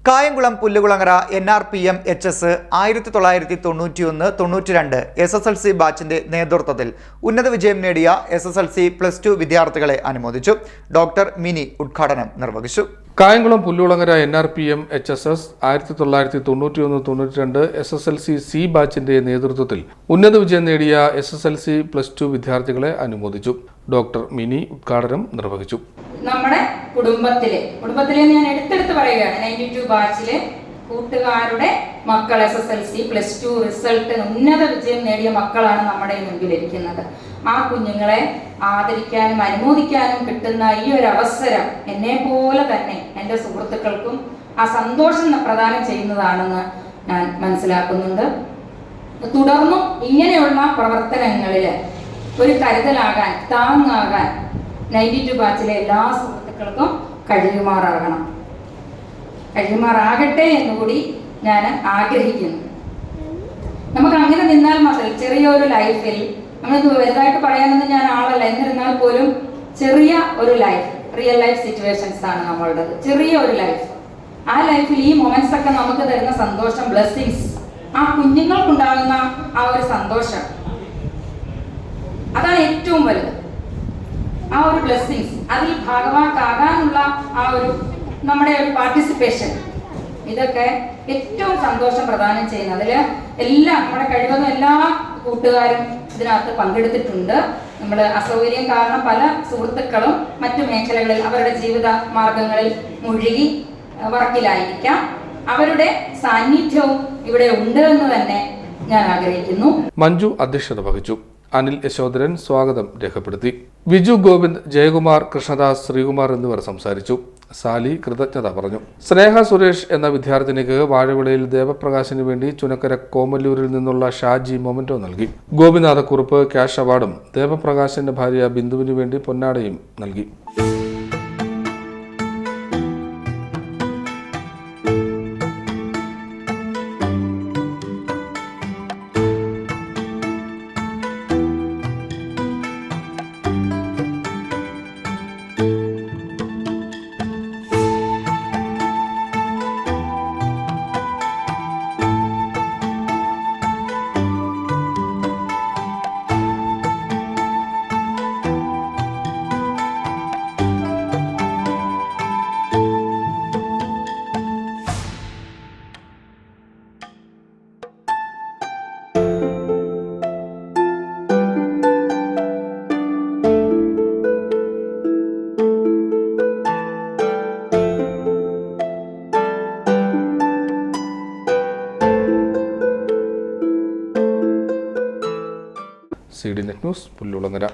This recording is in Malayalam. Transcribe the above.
Kayamkulam Pullukulangara NRPM HS 1991-92 SSLC ബാച്ചിന്റെ നേതൃത്വത്തിൽ ഉന്നത വിജയം നേടിയ SSLC +2 വിദ്യാർത്ഥികളെ അനുമോദിച്ചു. ഡോക്ടർ മിനി ഉദ്ഘാടനം നിർവഹിച്ചു. Kayamkulam Pullukulangara NRPM HSS 1991-92 SSLC C ബാച്ചിന്റെ നേതൃത്വത്തിൽ ഉന്നത വിജയം നേടിയ SSLC +2 വിദ്യാർത്ഥികളെ അനുമോദിച്ചു. ഡോക്ടർ മിനി ഉദ്ഘാടനം നിർവഹിച്ചു. നമ്മുടെ കുടുംബത്തിലെ ഞാൻ എടുത്തെടുത്ത് പറയുകയാണ് 92 ബാച്ചിലെ കൂട്ടുകാരുടെ മക്കൾ SSLC +2 റിസൾട്ട് ഉന്നത വിജയം നേടിയ മക്കളാണ് നമ്മുടെ മുൻപിലിരിക്കുന്നത്. ആ കുഞ്ഞുങ്ങളെ ആദരിക്കാനും അനുമോദിക്കാനും കിട്ടുന്ന ഈ ഒരു അവസരം എന്നെ പോലെ തന്നെ എൻ്റെ സുഹൃത്തുക്കൾക്കും ആ സന്തോഷം പ്രദാനം ചെയ്യുന്നതാണെന്ന് ഞാൻ മനസ്സിലാക്കുന്നുണ്ട്. തുടർന്നും ഇങ്ങനെയുള്ള പ്രവർത്തനങ്ങളിൽ ഒരു കരുതലാകാൻ, താങ്ങാകാൻ 92 ബാച്ചിലെ എല്ലാ സുഹൃത്തുക്കൾക്കും കഴിയുമാറാകട്ടെ എന്നുകൂടി ഞാൻ ആഗ്രഹിക്കുന്നു. നമുക്ക് അങ്ങനെ നിന്നാൽ മാത്രമേ ചെറിയൊരു ലൈഫിൽ, നമ്മൾ വലുതായിട്ട് പറയാനൊന്നും ഞാൻ ആളല്ല, എന്നിരുന്നാൽ പോലും ചെറിയ ഒരു ലൈഫ്, റിയൽ ലൈഫ് സിറ്റുവേഷൻസ് ആണ് നമ്മളുടേത്. ചെറിയ ഒരു ലൈഫ്, ആ ലൈഫിൽ ഈ മൊമെന്റ്സ് ഒക്കെ നമുക്ക് തരുന്ന സന്തോഷം, ബ്ലെസ്സിങ്സ്, ആ കുഞ്ഞുങ്ങൾക്കുണ്ടാകുന്ന ആ ഒരു സന്തോഷം, അതാണ് ഏറ്റവും വലുത്. ആ ഒരു ബ്ലെസ്സിങ്സ്, അതിൽ ഭാഗവാക്കാകാനുള്ള ആ ഒരു നമ്മുടെ ഒരു പാർട്ടിസിപ്പേഷൻ, ഇതൊക്കെ ഏറ്റവും സന്തോഷം പ്രദാനം ചെയ്യുന്നത്. അതിൽ എല്ലാം നമ്മുടെ കഴിവതും എല്ലാ കൂട്ടുകാരും ഇതിനകത്ത് പങ്കെടുത്തിട്ടുണ്ട്. നമ്മൾ അസൗകര്യം കാരണം പല സുഹൃത്തുക്കളും മറ്റു മേഖലകളിൽ അവരുടെ ജീവിത മാർഗങ്ങളിൽ മുഴുകി വർക്കിലായിരിക്കാം. അവരുടെ സാന്നിധ്യവും ഇവിടെ ഉണ്ട് എന്ന് തന്നെ ഞാൻ ആഗ്രഹിക്കുന്നു. മഞ്ജു അധ്യക്ഷത വഹിച്ചു. അനിൽ യശോധരൻ സ്വാഗതം രേഖപ്പെടുത്തി. വിജു ഗോവിന്ദ്, ജയകുമാർ, കൃഷ്ണദാസ്, ശ്രീകുമാർ എന്നിവർ സംസാരിച്ചു. സാലി കൃതജ്ഞത പറഞ്ഞു. സ്നേഹ സുരേഷ് എന്ന വിദ്യാർത്ഥിനിക്ക് വാഴവിളയിൽ ദേവപ്രകാശിന് വേണ്ടി ചുനക്കര കോമല്ലൂരിൽ നിന്നുള്ള ഷാജി മൊമെന്റോ നൽകി. ഗോപിനാഥക്കുറുപ്പ് ക്യാഷ് അവാർഡും ദേവപ്രകാശിന്റെ ഭാര്യ ബിന്ദുവിന് വേണ്ടി പൊന്നാടയും നൽകി. CDNet news Pullukulangara.